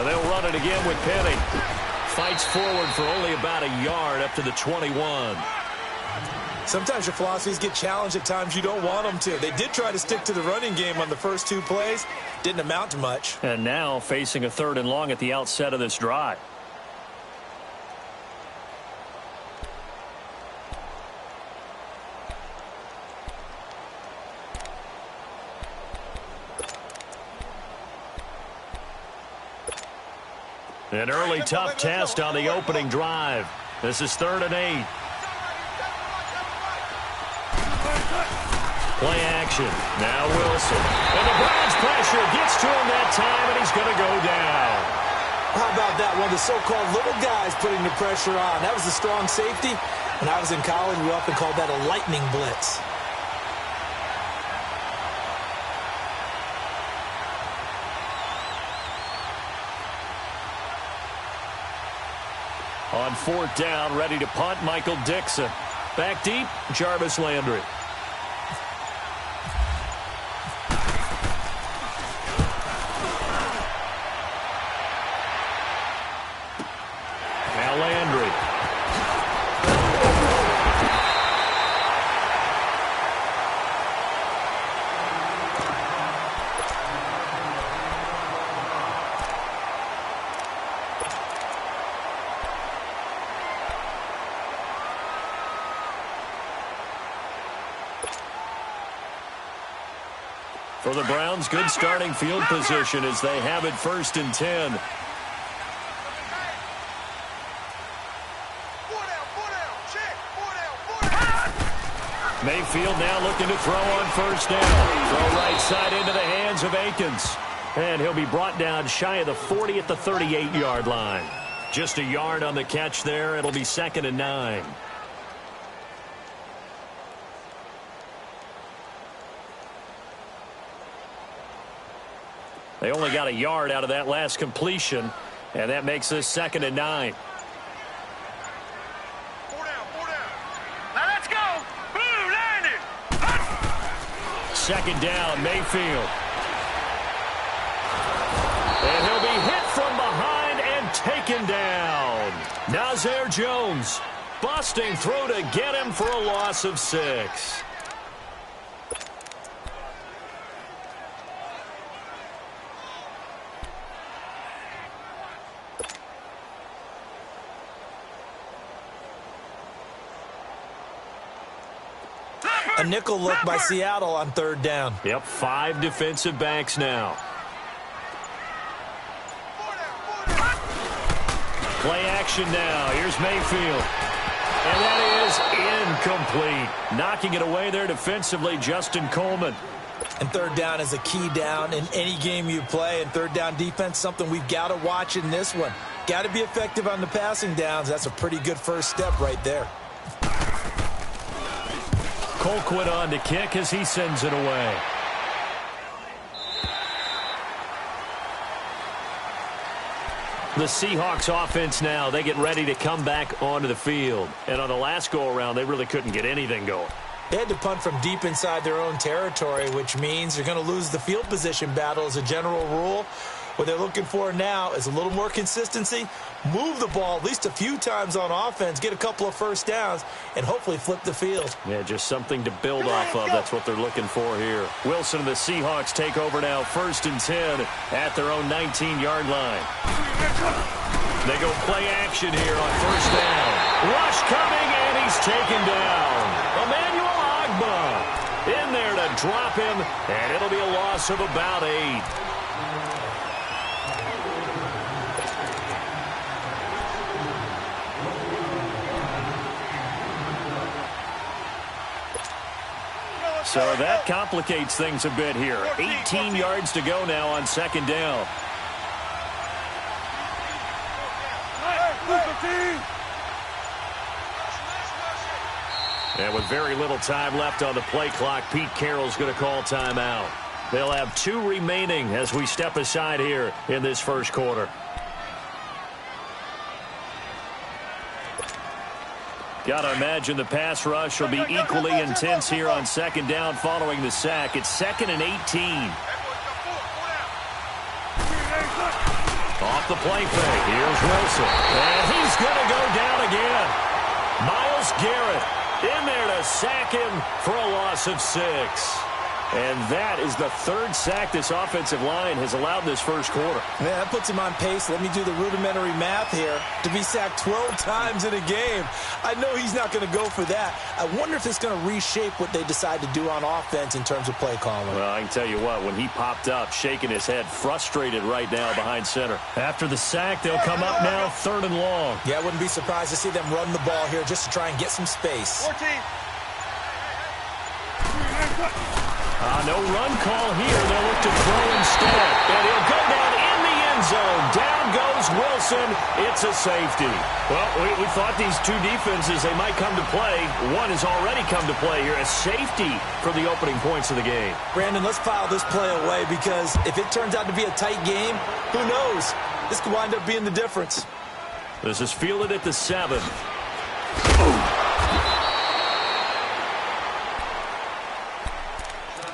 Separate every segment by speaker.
Speaker 1: They'll run it again with Penny. Fights forward for only about a yard up to the 21.
Speaker 2: Sometimes your philosophies get challenged at times you don't want them to. They did try to stick to the running game on the first 2 plays. Didn't amount to much.
Speaker 1: And now facing a 3rd and long at the outset of this drive. An early tough test on the opening drive. This is 3rd and 8. Play action. Now Wilson. And the Browns pressure gets to him that time, and he's going to go down.
Speaker 2: How about that? One of the so-called little guys putting the pressure on. That was a strong safety. When I was in college, we often called that a lightning blitz.
Speaker 1: On 4th down, ready to punt, Michael Dixon. Back deep, Jarvis Landry. Now Landry. For the Browns, good starting field position as they have it 1st and 10. Mayfield now looking to throw on 1st down. Throw right side into the hands of Akins. And he'll be brought down shy of the 40 at the 38-yard line. Just a yard on the catch there. It'll be 2nd and 9. They only got a yard out of that last completion, and that makes this 2nd and 9.
Speaker 3: Now let's go. Blue landed.
Speaker 1: 2nd down, Mayfield. And he'll be hit from behind and taken down. Nazir Jones busting through to get him for a loss of 6.
Speaker 2: A nickel look by Seattle on 3rd down.
Speaker 1: Yep, 5 defensive backs now. Play action now. Here's Mayfield. And that is incomplete. Knocking it away there defensively, Justin Coleman.
Speaker 2: And 3rd down is a key down in any game you play. And 3rd down defense, something we've got to watch in this one. Got to be effective on the passing downs. That's a pretty good first step right there.
Speaker 1: Colquitt on to kick as he sends it away. The Seahawks offense now, they get ready to come back onto the field. And on the last go-around, they really couldn't get anything going.
Speaker 2: They had to punt from deep inside their own territory, which means they're going to lose the field position battle as a general rule. What they're looking for now is a little more consistency, move the ball at least a few times on offense, get a couple of first downs, and hopefully flip the field.
Speaker 1: Yeah, just something to build off of. That's what they're looking for here. Wilson and the Seahawks take over now, 1st and 10 at their own 19-yard line. They go play action here on 1st down. Rush coming, and he's taken down. Emmanuel Ogbah in there to drop him, and it'll be a loss of about 8. So that complicates things a bit here. 18 yards to go now on 2nd down. And with very little time left on the play clock, Pete Carroll's going to call timeout. They'll have 2 remaining as we step aside here in this first quarter. Got to imagine the pass rush will be equally intense here on 2nd down following the sack. It's 2nd and 18. Off the play fake. Here's Wilson. And he's going to go down again. Myles Garrett in there to sack him for a loss of 6. And that is the 3rd sack this offensive line has allowed this first quarter.
Speaker 2: Yeah, that puts him on pace. Let me do the rudimentary math here. To be sacked 12 times in a game. I know he's not going to go for that. I wonder if it's going to reshape what they decide to do on offense in terms of play calling.
Speaker 1: Well, I can tell you what, when he popped up, shaking his head, frustrated right now behind center. After the sack, they'll come up now 3rd and long.
Speaker 2: Yeah, I wouldn't be surprised to see them run the ball here just to try and get some space.
Speaker 3: 14.
Speaker 1: No run call here. They'll look to throw instead. And he'll go down in the end zone. Down goes Wilson. It's a safety. Well, we thought these two defenses, they might come to play. One has already come to play here. A safety for the opening points of the game.
Speaker 2: Brandon, let's file this play away because if it turns out to be a tight game, who knows? This could wind up being the difference.
Speaker 1: This is fielded at the 7.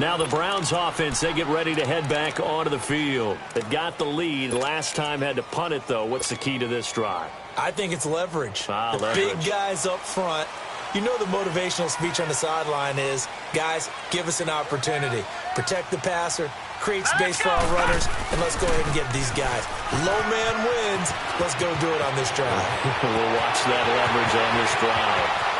Speaker 1: Now the Browns offense, they get ready to head back onto the field. They've got the lead. Last time had to punt it, though. What's the key to this drive?
Speaker 2: I think it's leverage. The
Speaker 1: leverage.
Speaker 2: Big guys up front. You know the motivational speech on the sideline is, guys, give us an opportunity. Protect the passer, create space for our runners, and let's go ahead and get these guys. Low man wins. Let's go do it on this drive.
Speaker 1: We'll watch that leverage on this drive.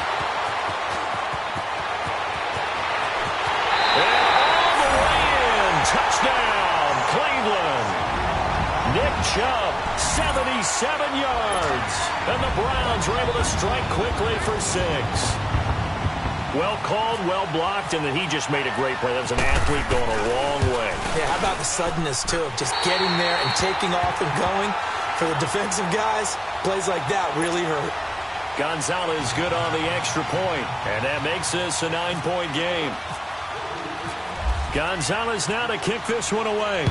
Speaker 1: Touchdown, Cleveland. Nick Chubb, 77 yards. And the Browns are able to strike quickly for 6. Well called, well blocked, and then he just made a great play. That was an athlete going a long way.
Speaker 2: Yeah, how about the suddenness, too, of just getting there and taking off and going? For the defensive guys, plays like that really hurt.
Speaker 1: Gonzalez good on the extra point, and that makes this a 9-point game. Gonzalez now to kick this one away.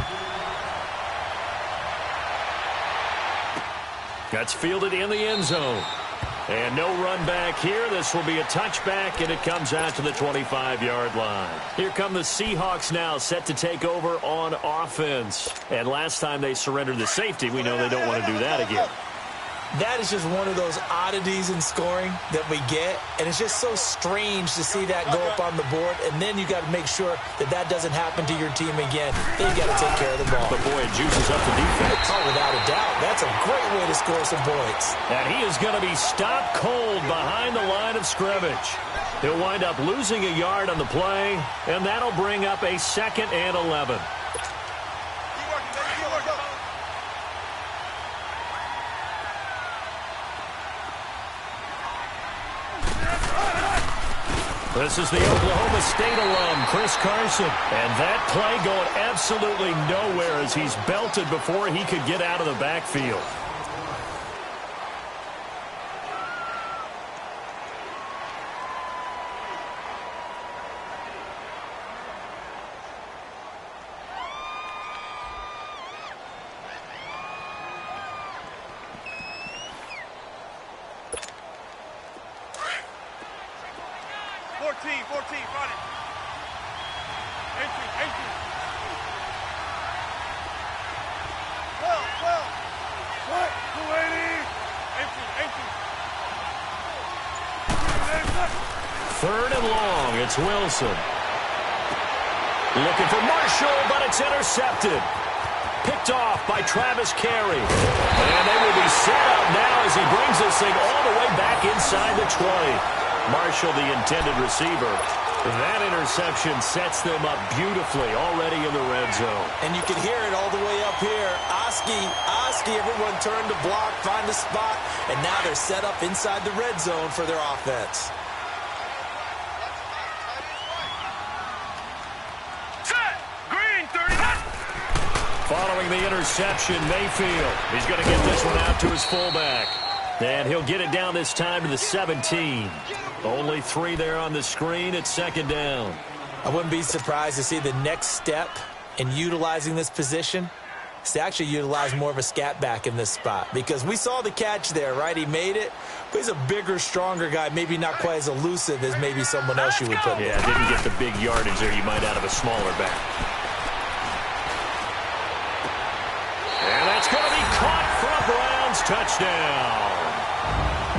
Speaker 1: That's fielded in the end zone. And no run back here. This will be a touchback, and it comes out to the 25-yard line. Here come the Seahawks now, set to take over on offense. And last time they surrendered the safety, we know they don't want to do that again.
Speaker 2: That is just one of those oddities in scoring that we get, and it's just so strange to see that go up on the board, and then you got to make sure that that doesn't happen to your team again. Then you got to take care of the ball.
Speaker 1: But boy, it juices up the defense.
Speaker 2: Oh, without a doubt. That's a great way to score some points.
Speaker 1: And he is going to be stopped cold behind the line of scrimmage. He'll wind up losing a yard on the play, and that'll bring up a 2nd and 11. This is the Oklahoma State alum, Chris Carson. And that play going absolutely nowhere as he's belted before he could get out of the backfield. It's Wilson. Looking for Marshall, but it's intercepted. Picked off by Travis Carey. And they will be set up now as he brings this thing all the way back inside the 20. Marshall, the intended receiver. That interception sets them up beautifully already in the red zone.
Speaker 2: And you can hear it all the way up here. Oski, everyone turned to block, find a spot, and now they're set up inside the red zone for their offense.
Speaker 1: Following the interception, Mayfield. He's going to get this one out to his fullback. And he'll get it down this time to the 17. Only 3 there on the screen. It's 2nd down.
Speaker 2: I wouldn't be surprised to see the next step in utilizing this position is to actually utilize more of a scat back in this spot. Because we saw the catch there, right? He made it. But he's a bigger, stronger guy, maybe not quite as elusive as maybe someone else you would put in.
Speaker 1: Yeah, didn't get the big yardage there you might out of a smaller back. And that's going to be caught touchdown.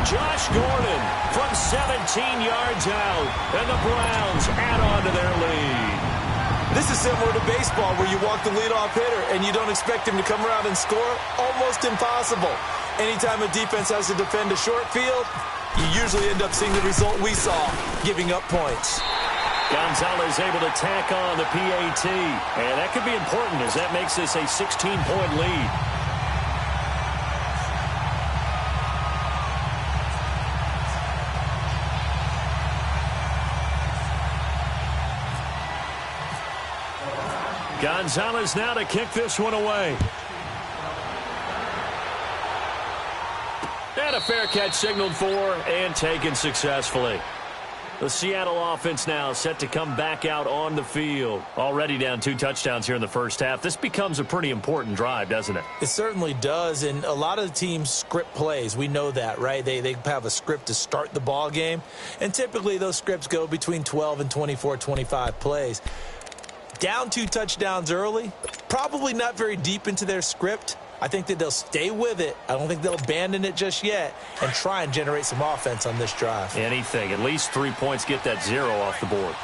Speaker 1: Josh Gordon from 17 yards out, and the Browns add on to their lead.
Speaker 2: This is similar to baseball where you walk the leadoff hitter and you don't expect him to come around and score. Almost impossible. Anytime a defense has to defend a short field, you usually end up seeing the result we saw, giving up points.
Speaker 1: Gonzalez able to tack on the PAT, and that could be important as that makes this a 16-point lead. Gonzalez now to kick this one away. And a fair catch signaled for and taken successfully. The Seattle offense now set to come back out on the field. Already down 2 touchdowns here in the first half. This becomes a pretty important drive, doesn't it?
Speaker 2: It certainly does, and a lot of the teams script plays. We know that, right? They have a script to start the ball game, and typically those scripts go between 12 and 24, 25 plays. Down 2 touchdowns early, probably not very deep into their script. I think that they'll stay with it. I don't think they'll abandon it just yet and try and generate some offense on this drive.
Speaker 1: Anything. At least 3 points, get that 0 off the board.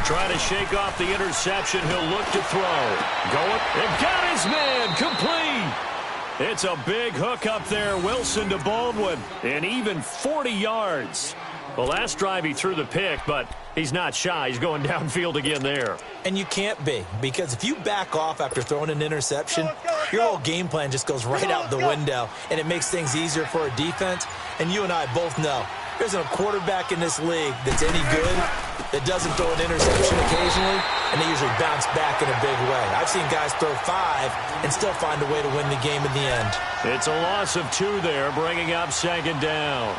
Speaker 1: Trying to shake off the interception. He'll look to throw. Going and got his man complete. It's a big hook up there. Wilson to Baldwin. And even 40 yards. The last drive he threw the pick, but he's not shy. He's going downfield again there.
Speaker 2: And you can't be, because if you back off after throwing an interception, your whole game plan just goes right out the window, and it makes things easier for a defense. And you and I both know there isn't a quarterback in this league that's any good that doesn't throw an interception occasionally, and they usually bounce back in a big way. I've seen guys throw 5 and still find a way to win the game in the end.
Speaker 1: It's a loss of 2 there, bringing up 2nd down.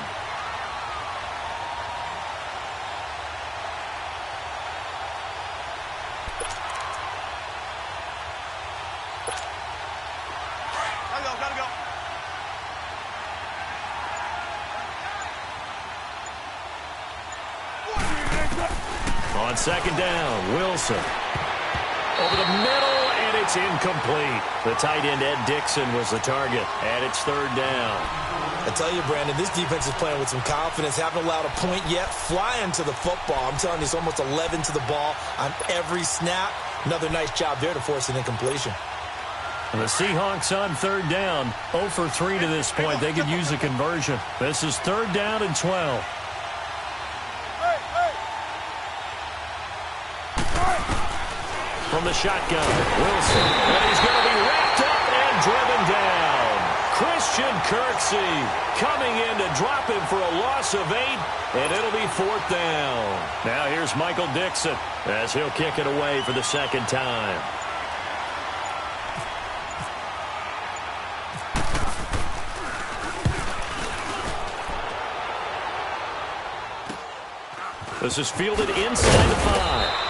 Speaker 1: On 2nd down, Wilson. Over the middle, and it's incomplete. The tight end, Ed Dixon, was the target, and it's 3rd down.
Speaker 2: I tell you, Brandon, this defense is playing with some confidence. Haven't allowed a point yet. Flying to the football. I'm telling you, it's almost 11 to the ball on every snap. Another nice job there to force an incompletion.
Speaker 1: And the Seahawks on 3rd down. 0 for 3 to this point. They could use a conversion. This is 3rd down and 12. From the shotgun, Wilson. And he's going to be wrapped up and driven down. Christian Kirksey coming in to drop him for a loss of 8, and it'll be 4th down. Now here's Michael Dixon as he'll kick it away for the 2nd time. This is fielded inside the 5.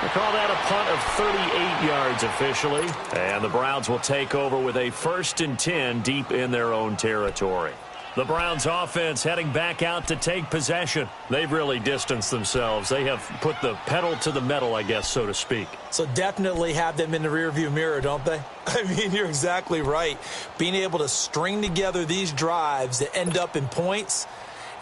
Speaker 1: They call that a punt of 38 yards officially. And the Browns will take over with a 1st and 10 deep in their own territory. The Browns offense heading back out to take possession. They've really distanced themselves. They have put the pedal to the metal, I guess, so to speak.
Speaker 2: So definitely have them in the rearview mirror, don't they? I mean, you're exactly right. Being able to string together these drives that end up in points,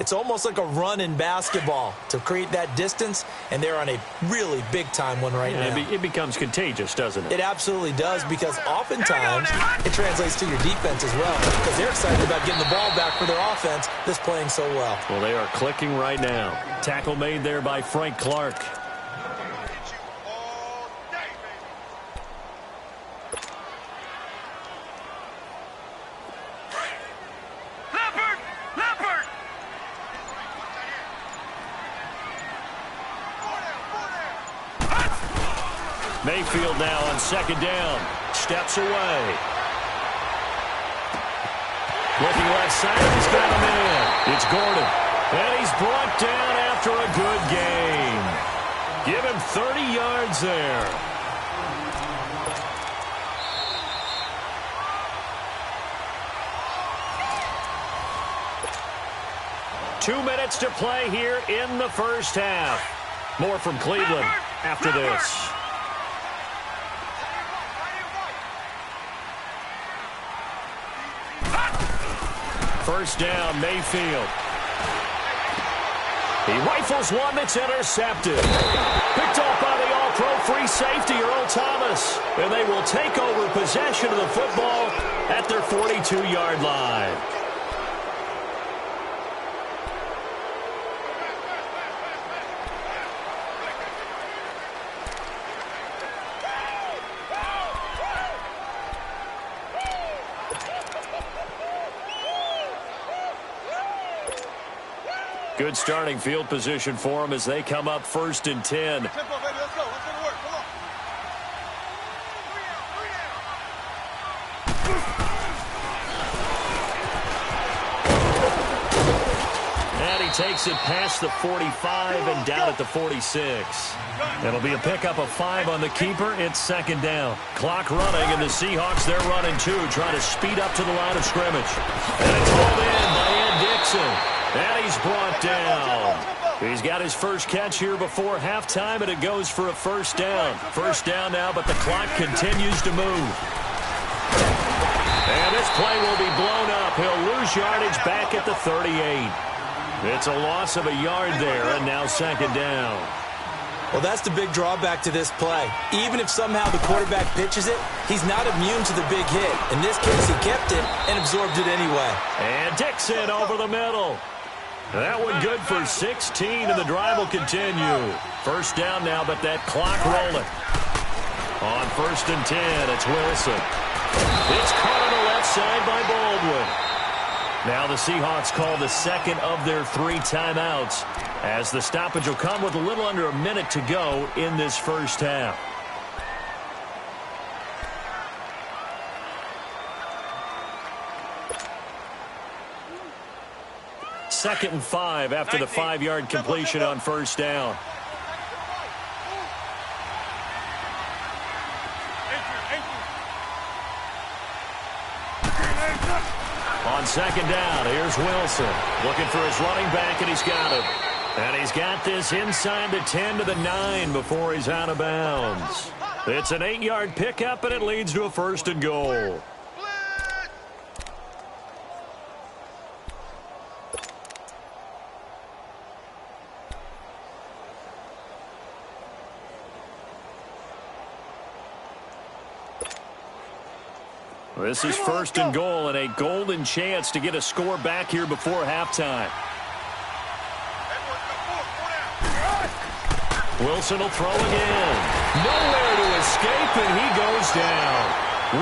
Speaker 2: it's almost like a run in basketball to create that distance, and they're on a really big-time one right now.
Speaker 1: It becomes contagious, doesn't it?
Speaker 2: It absolutely does, because oftentimes it translates to your defense as well, because they're excited about getting the ball back for their offense that's playing so well.
Speaker 1: Well, they are clicking right now. Tackle made there by Frank Clark. Mayfield now on 2nd down. Steps away. Looking left side, he's got a man. It's Gordon. And he's brought down after a good game. Give him 30 yards there. Two minutes to play here in the first half. More from Cleveland after this. First down, Mayfield. He rifles one that's intercepted. Picked off by the all-pro free safety, Earl Thomas. And they will take over possession of the football at their 42-yard line. Good starting field position for them as they come up first and 10.
Speaker 3: Tempo, baby, let's go. Let's go to work. Come on.
Speaker 1: And he takes it past the 45 and down at the 46. It'll be a pickup of 5 on the keeper. It's second down. Clock running, and the Seahawks, they're running too, trying to speed up to the line of scrimmage. And it's hauled in by Ed Dixon. And he's brought down. He's got his first catch here before halftime, and it goes for a first down. First down now, but the clock continues to move. And this play will be blown up. He'll lose yardage back at the 38. It's a loss of a yard there, and now second down.
Speaker 2: Well, that's the big drawback to this play. Even if somehow the quarterback pitches it, he's not immune to the big hit. In this case, he kept it and absorbed it anyway.
Speaker 1: And Dixon over the middle. That one good for 16, and the drive will continue. First down now, but that clock rolling. On first and 10, it's Wilson. It's caught on the left side by Baldwin. Now the Seahawks call the second of their 3 timeouts, as the stoppage will come with a little under a minute to go in this first half. Second and 5 after the 5-yard completion on first down. On second down, here's Wilson. Looking for his running back, and he's got him. And he's got this inside the 10 to the 9 before he's out of bounds. It's an 8-yard pickup, and it leads to a first and goal. This is first and goal, and a golden chance to get a score back here before halftime. Wilson will throw again. Nowhere to escape, and he goes down.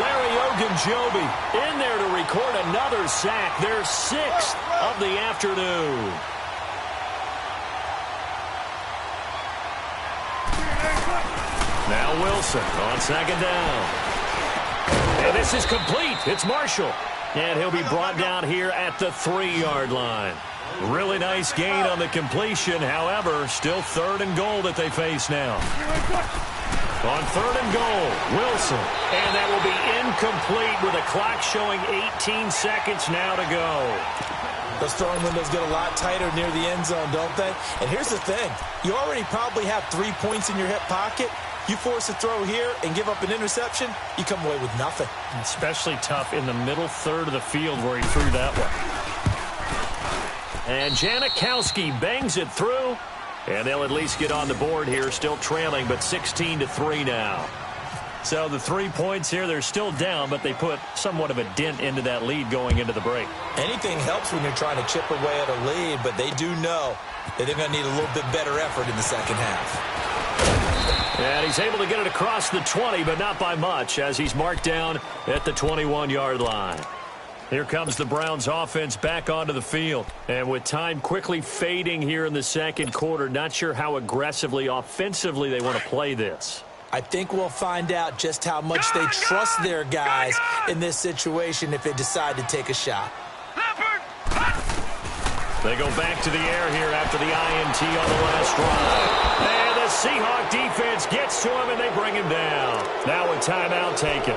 Speaker 1: Larry Ogunjobi in there to record another sack, their 6th of the afternoon. Now Wilson on second down. And this is complete. It's Marshall. And he'll be brought down here at the 3-yard line. Really nice gain on the completion. However, still third and goal that they face now. On third and goal, Wilson. And that will be incomplete with a clock showing 18 seconds now to go.
Speaker 2: Those throwing windows get a lot tighter near the end zone, don't they? And here's the thing. You already probably have 3 points in your hip pocket. You force a throw here and give up an interception, you come away with nothing.
Speaker 1: Especially tough in the middle third of the field where he threw that one. And Janikowski bangs it through, and they'll at least get on the board here, still trailing, but 16-3 now. So the 3 points here, they're still down, but they put somewhat of a dent into that lead going into the break. Anything helps when you're trying to chip away at a lead, but they do know that they're going to need a little bit better effort in the second half. And he's able to get it across the 20, but not by much, as he's marked down at the 21-yard line. Here comes the Browns offense back onto the field. And with time quickly fading here in the second quarter, not sure how aggressively, offensively they want to play this. I think we'll find out just how much they trust their guys in this situation if they decide to take a shot. They go back to the air here after the INT on the last drive. And the Seahawk defense gets to him, and they bring him down. Now a timeout taken.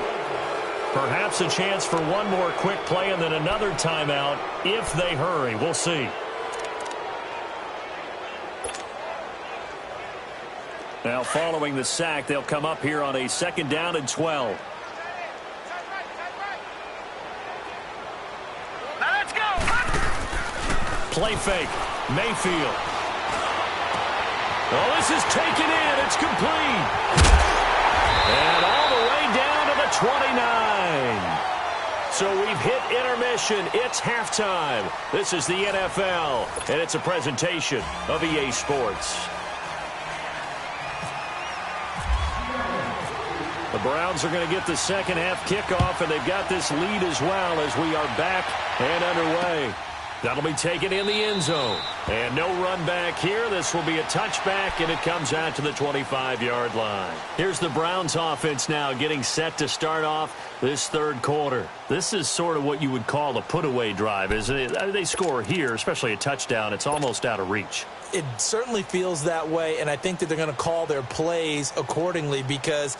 Speaker 1: Perhaps a chance for one more quick play and then another timeout if they hurry. We'll see. Now following the sack, they'll come up here on a second down and 12.
Speaker 3: Now let's go.
Speaker 1: Play fake. Mayfield. Oh, this is taken in. It's complete. And all the way down to the 29. So we've hit intermission. It's halftime. This is the NFL, and it's a presentation of EA Sports. The Browns are going to get the second half kickoff, and they've got this lead as well as we are back and underway. That'll be taken in the end zone. And no run back here. This will be a touchback, and it comes out to the 25-yard line. Here's the Browns offense now getting set to start off this third quarter. This is sort of what you would call a put-away drive, isn't it? They score here, especially a touchdown. It's almost out of reach.
Speaker 2: It certainly feels that way, and I think that they're going to call their plays accordingly because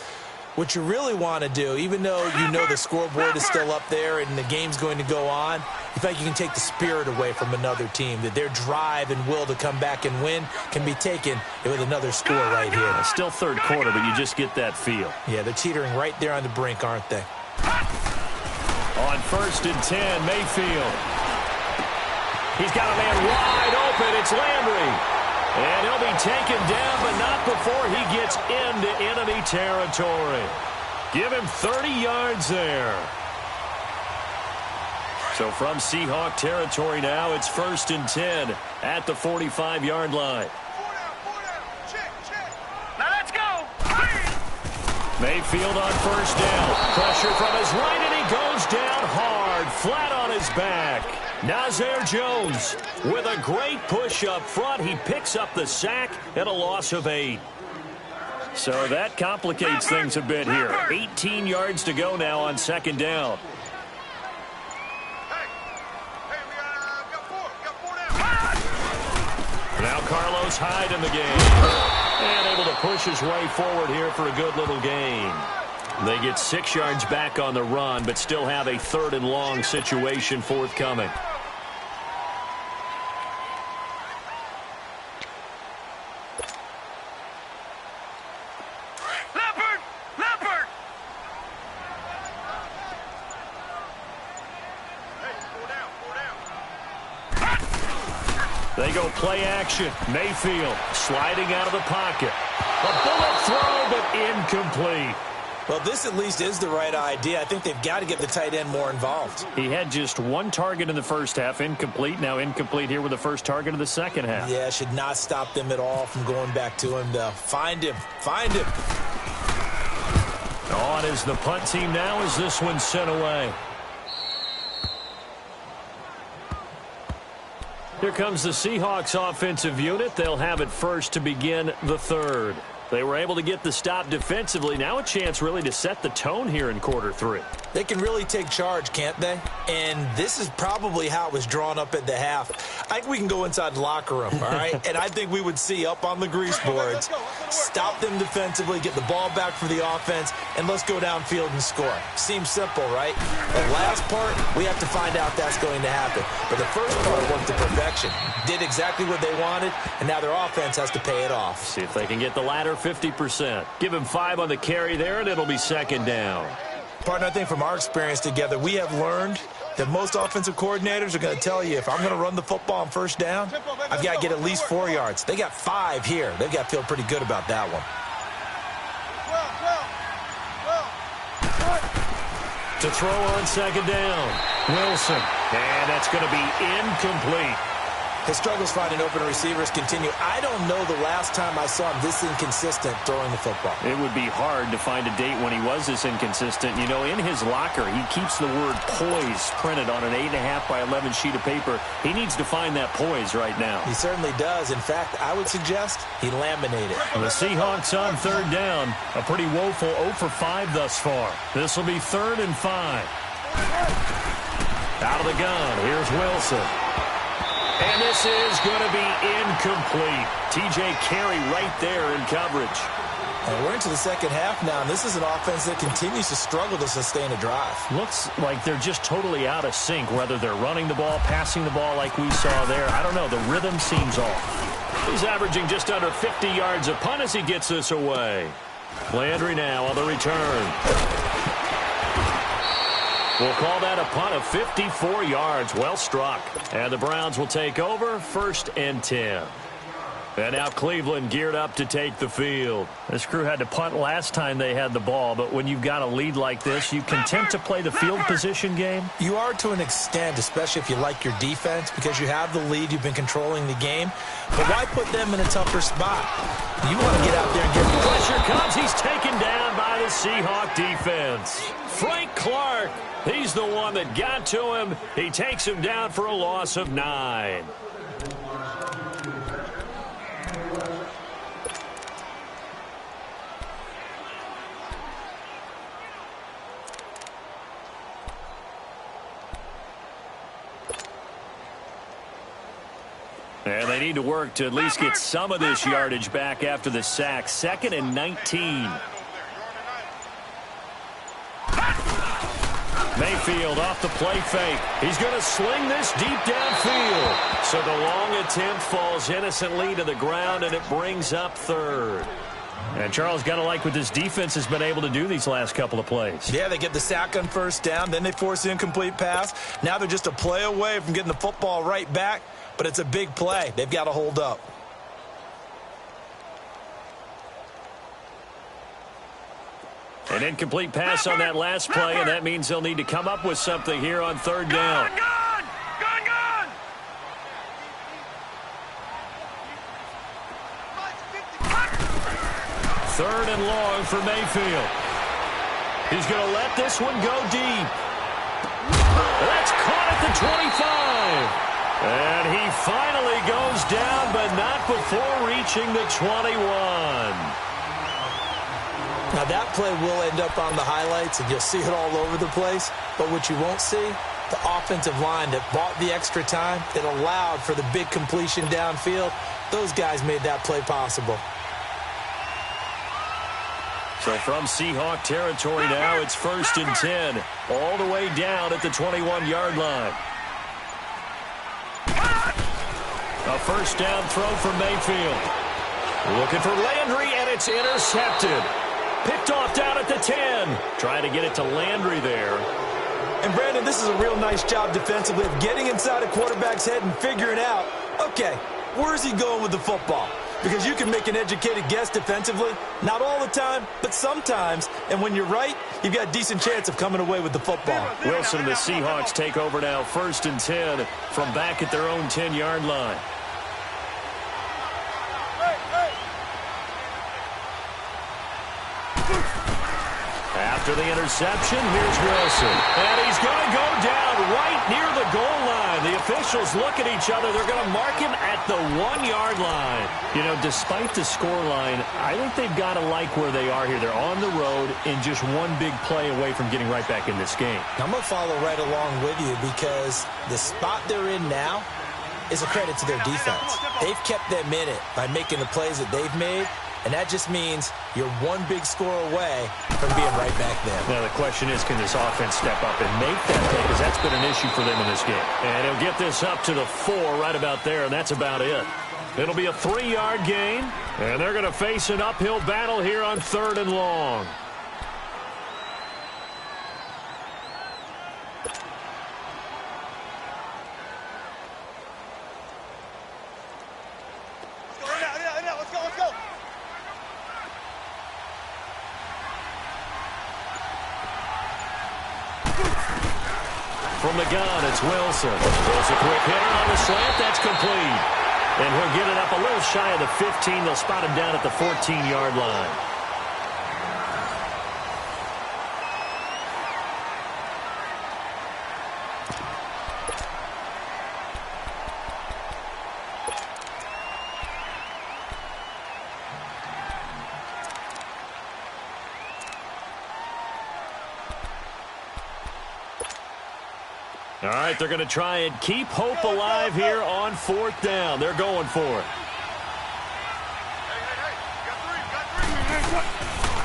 Speaker 2: what you really want to do, even though you know the scoreboard is still up there and the game's going to go on, you think you can take the spirit away from another team, that their drive and will to come back and win can be taken with another score right here.
Speaker 1: It's still third quarter, but you just get that feel.
Speaker 2: Yeah, they're teetering right there on the brink, aren't they?
Speaker 1: On 1st and 10, Mayfield. He's got a man wide open. It's Landry. And he'll be taken down, but not before he gets into enemy territory. Give him 30 yards there. So from Seahawk territory now, it's 1st and 10 at the 45-yard line.
Speaker 3: Now let's go.
Speaker 1: Mayfield on 1st down. Pressure from his right, and he goes down hard, flat on his back. Nazir Jones with a great push up front. He picks up the sack and a loss of 8. So that complicates things a bit here. 18 yards to go now on 2nd down. Now Carlos Hyde in the game. And able to push his way forward here for a good little gain. They get 6 yards back on the run, but still have a 3rd and long situation forthcoming.
Speaker 3: Leopard!
Speaker 1: They go play action. Mayfield sliding out of the pocket. A bullet throw, but incomplete.
Speaker 2: Well, this at least is the right idea. I think they've got to get the tight end more involved.
Speaker 1: He had just 1 target in the first half, incomplete. Now incomplete here with the first target of the second half.
Speaker 2: Yeah, should not stop them at all from going back to him, though. Find him.
Speaker 1: On is the punt team now as this one's sent away. Here comes the Seahawks offensive unit. They'll have it first to begin the third. They were able to get the stop defensively. Now a chance really to set the tone here in quarter 3.
Speaker 2: They can really take charge, can't they? And this is probably how it was drawn up at the half. I think we can go inside the locker room, all right? And I think we would see up on the grease boards, stop them defensively, get the ball back for the offense, and let's go downfield and score. Seems simple, right? The last part, we have to find out that's going to happen. But the first part worked to perfection. Did exactly what they wanted, and now their offense has to pay it off.
Speaker 1: See if they can get the latter 50%. Give him 5 on the carry there, and it'll be 2nd down.
Speaker 2: Partner, I think from our experience together, we have learned that most offensive coordinators are going to tell you, if I'm going to run the football on 1st down, I've got to get at least 4 yards. They got 5 here. They've got to feel pretty good about that one.
Speaker 1: To throw on 2nd down, Wilson. And that's going to be incomplete.
Speaker 2: His struggles finding open receivers continue. I don't know the last time I saw him this inconsistent throwing the football.
Speaker 1: It would be hard to find a date when he was this inconsistent. You know, in his locker, he keeps the word poise printed on an 8.5 by 11 sheet of paper. He needs to find that poise right now.
Speaker 2: He certainly does. In fact, I would suggest he laminated.
Speaker 1: The Seahawks on 3rd down. A pretty woeful 0 for 5 thus far. This will be 3rd and 5. Out of the gun, here's Wilson. And this is going to be incomplete. T.J. Carey right there in coverage.
Speaker 2: And we're into the second half now, and this is an offense that continues to struggle to sustain a drive.
Speaker 1: Looks like they're just totally out of sync, whether they're running the ball, passing the ball like we saw there. I don't know. The rhythm seems off. He's averaging just under 50 yards a punt as he gets this away. Landry now on the return. We'll call that a punt of 54 yards. Well struck. And the Browns will take over, 1st and 10. And now Cleveland geared up to take the field. This crew had to punt last time they had the ball, but when you've got a lead like this, you content to play the field position game?
Speaker 2: You are to an extent, especially if you like your defense, because you have the lead, you've been controlling the game. But why put them in a tougher spot? You want to get out there and get
Speaker 1: pressure comes. He's taken down by the Seahawk defense. Frank Clark, he's the one that got to him. He takes him down for a loss of 9. And they need to work to at least get some of this yardage back after the sack. 2nd and 19. Mayfield off the play fake. He's going to sling this deep downfield. So the long attempt falls innocently to the ground, and it brings up 3rd. And Charles, got to like what this defense has been able to do these last couple of plays.
Speaker 2: Yeah, they get the sack on 1st down, then they force the incomplete pass. Now they're just a play away from getting the football right back. But it's a big play. They've got to hold up.
Speaker 1: An incomplete pass on that last play, and that means they'll need to come up with something here on 3rd down.
Speaker 3: Gone!
Speaker 1: 3rd and long for Mayfield. He's going to let this one go deep. That's caught at the 25. And he finally goes down, but not before reaching the 21.
Speaker 2: Now, that play will end up on the highlights, and you'll see it all over the place. But what you won't see, the offensive line that bought the extra time, that allowed for the big completion downfield, those guys made that play possible.
Speaker 1: So from Seahawk territory now, it's 1st and 10, all the way down at the 21-yard line. A 1st down throw from Mayfield. Looking for Landry, and it's intercepted. Picked off down at the 10. Trying to get it to Landry there.
Speaker 2: And, Brandon, this is a real nice job defensively of getting inside a quarterback's head and figuring out, okay, where's he going with the football? Because you can make an educated guess defensively. Not all the time, but sometimes. And when you're right, you've got a decent chance of coming away with the football.
Speaker 1: Wilson and the Seahawks take over now, 1st and 10 from back at their own 10-yard line. After the interception, here's Wilson. And he's going to go down right near the goal line. The officials look at each other. They're going to mark him at the 1-yard line. You know, despite the scoreline, I think they've got to like where they are here. They're on the road and just one big play away from getting right back in this game.
Speaker 2: I'm going to follow right along with you because the spot they're in now is a credit to their defense. They've kept them in it by making the plays that they've made. And that just means you're one big score away from being right back there.
Speaker 1: Now, the question is, can this offense step up and make that play? Because that's been an issue for them in this game. And he'll get this up to the 4 right about there, and that's about it. It'll be a 3-yard gain, and they're going to face an uphill battle here on 3rd and long. From the gun, it's Wilson. Throws a quick hitter on the slant. That's complete. And he'll get it up a little shy of the 15. They'll spot him down at the 14-yard line. All right, they're going to try and keep hope alive here on 4th down. They're going for it.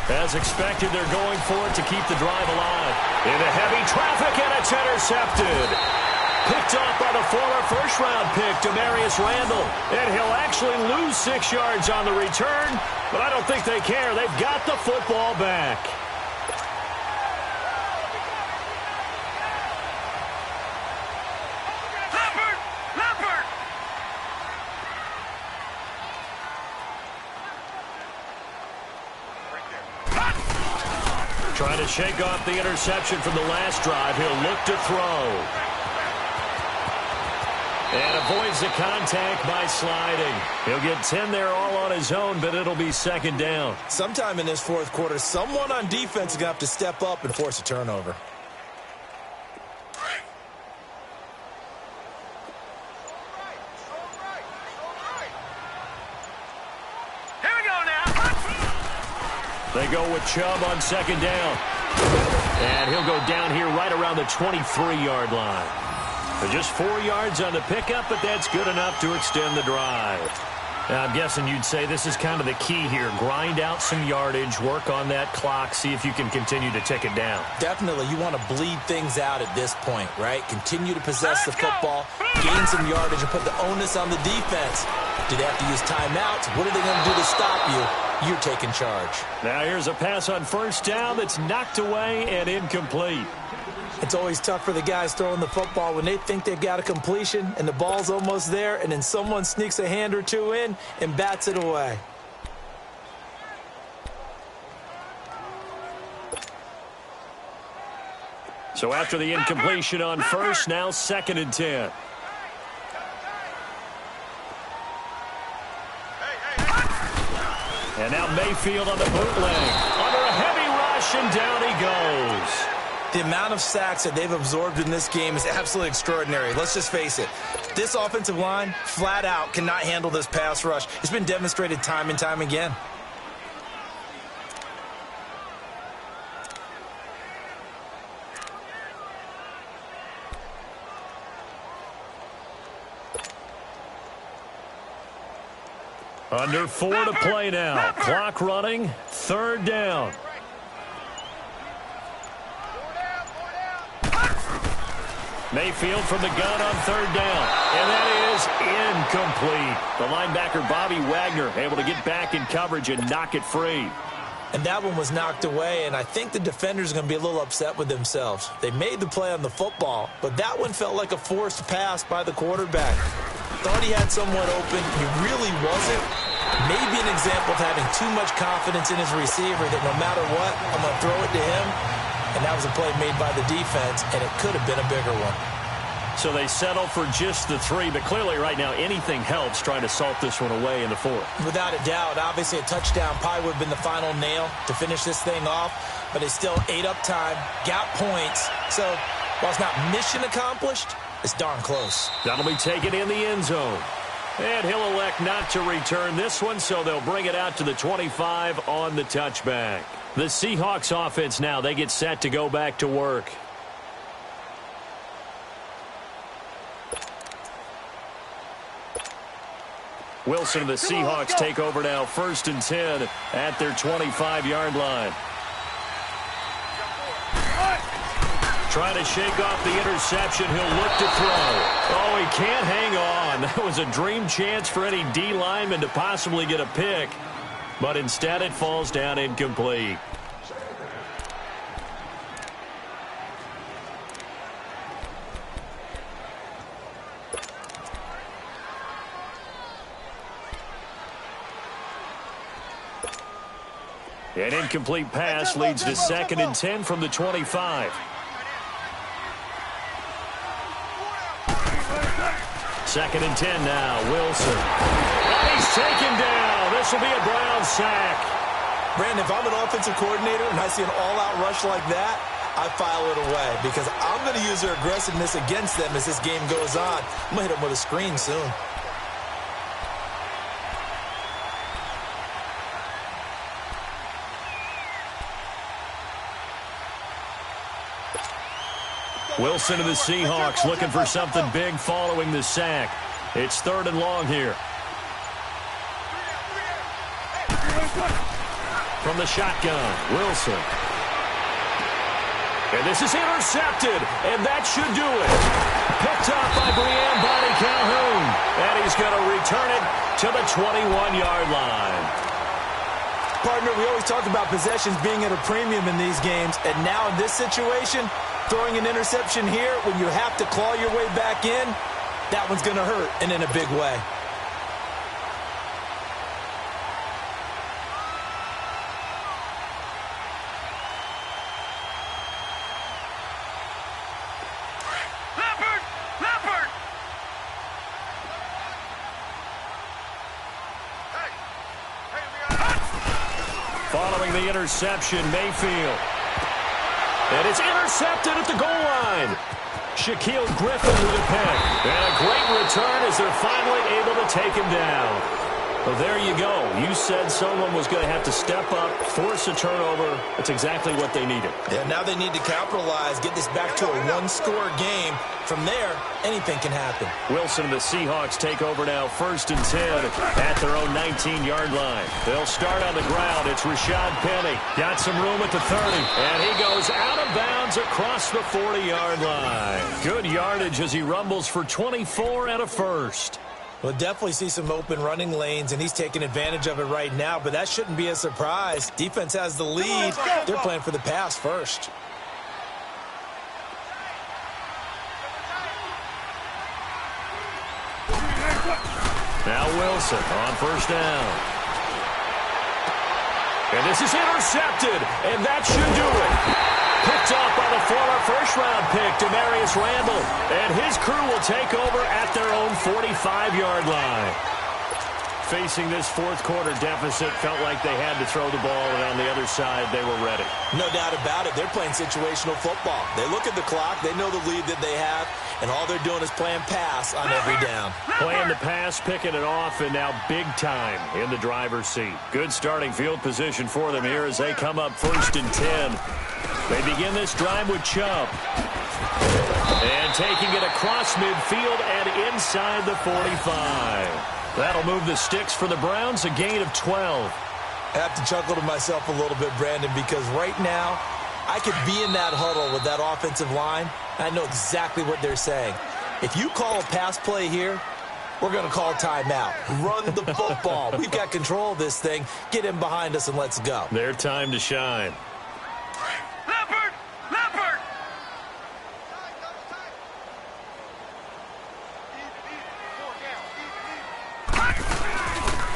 Speaker 1: As expected, they're going for it to keep the drive alive. Into heavy traffic, and it's intercepted. Picked off by the former first-round pick, Demarius Randall. And he'll actually lose 6 yards on the return, but I don't think they care. They've got the football back. Trying to shake off the interception from the last drive. He'll look to throw. And avoids the contact by sliding. He'll get 10 there all on his own, but it'll be second down.
Speaker 2: Sometime in this fourth quarter, someone on defense is going to have to step up and force a turnover.
Speaker 3: Here we go now.
Speaker 1: They go with Chubb on second down. And he'll go down here right around the 23-yard line. Just 4 yards on the pickup, but that's good enough to extend the drive. Now, I'm guessing you'd say this is kind of the key here. Grind out some yardage, work on that clock, see if you can continue to tick it down.
Speaker 2: Definitely. You want to bleed things out at this point, right? Continue to possess the football, gain some yardage, and put the onus on the defense. Do they have to use timeouts? What are they going to do to stop you? You're taking charge.
Speaker 1: Now here's a pass on first down that's knocked away and incomplete.
Speaker 2: It's always tough for the guys throwing the football when they think they've got a completion and the ball's almost there, and then someone sneaks a hand or two in and bats it away.
Speaker 1: So after the incompletion on first, now 2nd and 10. And now Mayfield on the bootleg. Under a heavy rush, and down he goes.
Speaker 2: The amount of sacks that they've absorbed in this game is absolutely extraordinary. Let's just face it. This offensive line, flat out, cannot handle this pass rush. It's been demonstrated time and time again.
Speaker 1: Under 4 to play now. Clock running. 3rd down. Mayfield from the gun on 3rd down. And that is incomplete. The linebacker, Bobby Wagner, able to get back in coverage and knock it free.
Speaker 2: And that one was knocked away, and I think the defenders are going to be a little upset with themselves. They made the play on the football, but that one felt like a forced pass by the quarterback. Thought he had someone open. He really wasn't. Maybe an example of having too much confidence in his receiver that no matter what, I'm going to throw it to him. And that was a play made by the defense, and it could have been a bigger one.
Speaker 1: So they settle for just the 3, but clearly right now anything helps trying to salt this one away in the 4th.
Speaker 2: Without a doubt, obviously a touchdown probably would have been the final nail to finish this thing off, but it still ate up time, got points. So while it's not mission accomplished, it's darn close.
Speaker 1: That'll be taken in the end zone. And he'll elect not to return this one, so they'll bring it out to the 25 on the touchback. The Seahawks offense now, they get set to go back to work. Wilson and the Seahawks take over now, 1st and 10 at their 25-yard line. Trying to shake off the interception. He'll look to throw. Oh, he can't hang on. That was a dream chance for any D lineman to possibly get a pick. But instead it falls down incomplete. An incomplete pass leads to 2nd and 10 from the 25. 2nd and 10 now. Wilson. And he's taken down. This will be a Brown sack.
Speaker 2: Brandon, if I'm an offensive coordinator and I see an all-out rush like that, I file it away because I'm going to use their aggressiveness against them as this game goes on. I'm going to hit them with a screen soon.
Speaker 1: Wilson and the Seahawks looking for something big following the sack. It's 3rd and long here. From the shotgun, Wilson. And this is intercepted, and that should do it. Picked up by Brian Bonnie Calhoun. And he's going to return it to the 21-yard line.
Speaker 2: Partner, we always talk about possessions being at a premium in these games, and now in this situation, throwing an interception here when you have to claw your way back in, that one's going to hurt, and in a big way.
Speaker 1: Following the interception, Mayfield. And it's intercepted at the goal line. Shaquille Griffin with a pick. And a great return as they're finally able to take him down. Well, there you go. You said someone was going to have to step up, force a turnover. That's exactly what they needed.
Speaker 2: Yeah, now they need to capitalize, get this back to a one-score game. From there, anything can happen.
Speaker 1: Wilson and the Seahawks take over now, 1st and 10 at their own 19-yard line. They'll start on the ground. It's Rashad Penny. Got some room at the 30, and he goes out of bounds across the 40-yard line. Good yardage as he rumbles for 24 and a first.
Speaker 2: We'll definitely see some open running lanes, and he's taking advantage of it right now, but that shouldn't be a surprise. Defense has the lead. They're playing for the pass first.
Speaker 1: Now Wilson on 1st down. And this is intercepted, and that should do it. Picked up by the former first-round pick, Demarius Randall. And his crew will take over at their own 45-yard line. Facing this fourth-quarter deficit, felt like they had to throw the ball, and on the other side, they were ready.
Speaker 2: No doubt about it. They're playing situational football. They look at the clock. They know the lead that they have, and all they're doing is playing pass on every down.
Speaker 1: Playing the pass, picking it off, and now big time in the driver's seat. Good starting field position for them here as they come up 1st and 10. They begin this drive with Chubb. And taking it across midfield and inside the 45. That'll move the sticks for the Browns, a gain of 12.
Speaker 2: I have to chuckle to myself a little bit, Brandon, because right now I could be in that huddle with that offensive line. I know exactly what they're saying. If you call a pass play here, we're going to call timeout. Run the football. We've got control of this thing. Get in behind us and let's go.
Speaker 1: Their time to shine.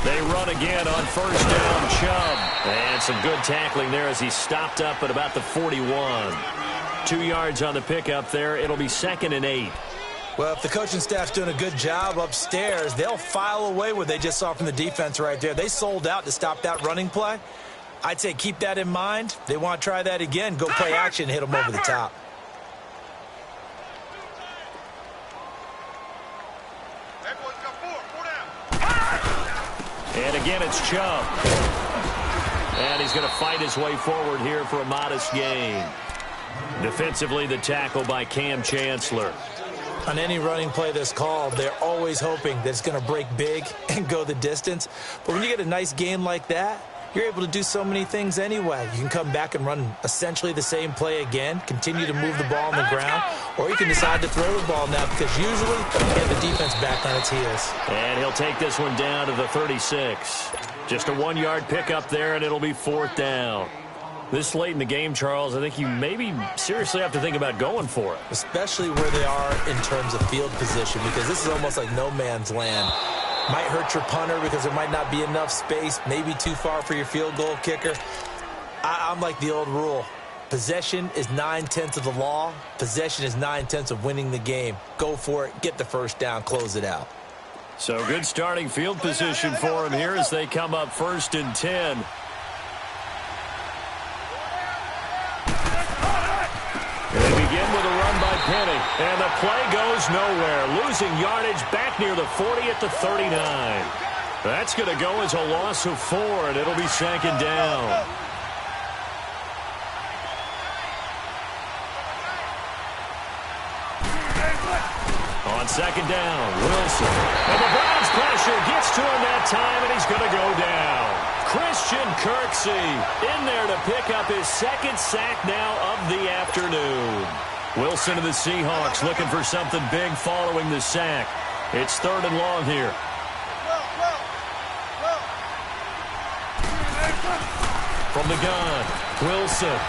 Speaker 1: They run again on 1st down, Chubb. And some good tackling there as he stopped up at about the 41. 2 yards on the pickup there. It'll be 2nd and 8.
Speaker 2: Well, if the coaching staff's doing a good job upstairs, they'll file away what they just saw from the defense right there. They sold out to stop that running play. I'd say keep that in mind. They want to try that again. Go play action, hit them over the top.
Speaker 1: And again, it's Chubb. And he's going to fight his way forward here for a modest gain. Defensively, the tackle by Cam Chancellor.
Speaker 2: On any running play that's called, they're always hoping that it's going to break big and go the distance. But when you get a nice gain like that, you're able to do so many things anyway. You can come back and run essentially the same play again, continue to move the ball on the ground, or you can decide to throw the ball now because usually you have the defense back on its heels.
Speaker 1: And he'll take this one down to the 36. Just a 1-yard pickup there, and it'll be 4th down. This late in the game, Charles, I think you maybe seriously have to think about going for it.
Speaker 2: Especially where they are in terms of field position, because this is almost like no man's land. Might hurt your punter because there might not be enough space, maybe too far for your field goal kicker. I'm like the old rule. Possession is 9/10 of the law. Possession is 9/10 of winning the game. Go for it, get the 1st down, close it out.
Speaker 1: So good starting field position for him here as they come up 1st and 10. They begin with a run by Penny, and the play goes nowhere. Losing yardage back near the 40 at the 39. That's going to go as a loss of 4, and it'll be 2nd down. On 2nd down, Wilson. And the Browns pressure gets to him that time, and he's going to go down. Christian Kirksey in there to pick up his 2nd sack now of the afternoon. Wilson and the Seahawks looking for something big following the sack. It's 3rd and long here. From the gun, Wilson.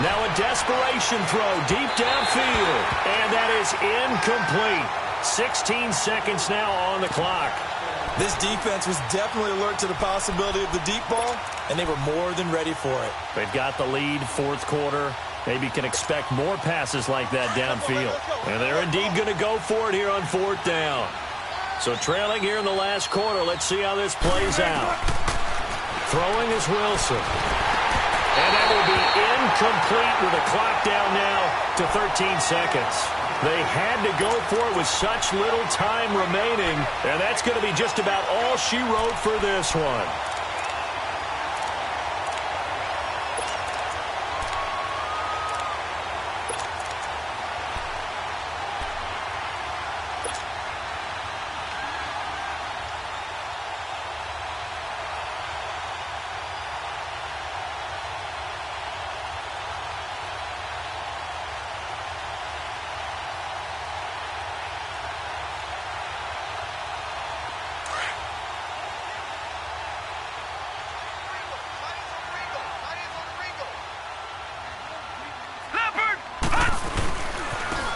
Speaker 1: Now a desperation throw deep downfield. And that is incomplete. 16 seconds now on the clock.
Speaker 2: This defense was definitely alert to the possibility of the deep ball, and they were more than ready for it.
Speaker 1: They've got the lead, 4th quarter. Maybe can expect more passes like that downfield. And they're indeed going to go for it here on 4th down. So trailing here in the last quarter, let's see how this plays out. Throwing is Wilson. And that will be incomplete with the clock down now to 13 seconds. They had to go for it with such little time remaining, and that's going to be just about all she wrote for this one.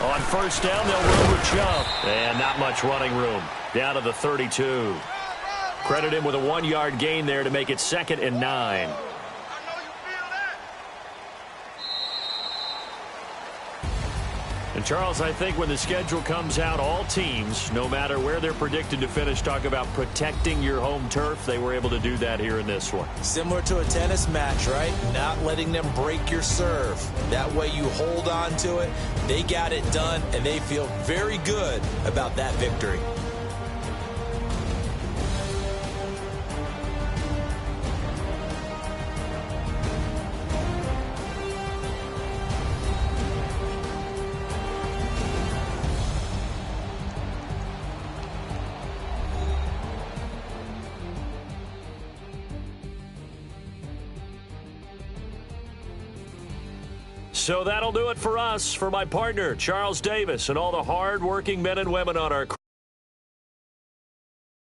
Speaker 1: On first down, they'll run with Chubb. And not much running room. Down to the 32. Credit him with a 1-yard gain there to make it 2nd and 9. And, Charles, I think when the schedule comes out, all teams, no matter where they're predicted to finish, talk about protecting your home turf. They were able to do that here in this one.
Speaker 2: Similar to a tennis match, right? Not letting them break your serve. That way you hold on to it. They got it done, and they feel very good about that victory.
Speaker 1: So that'll do it for us. For my partner, Charles Davis, and all the hard-working men and women on our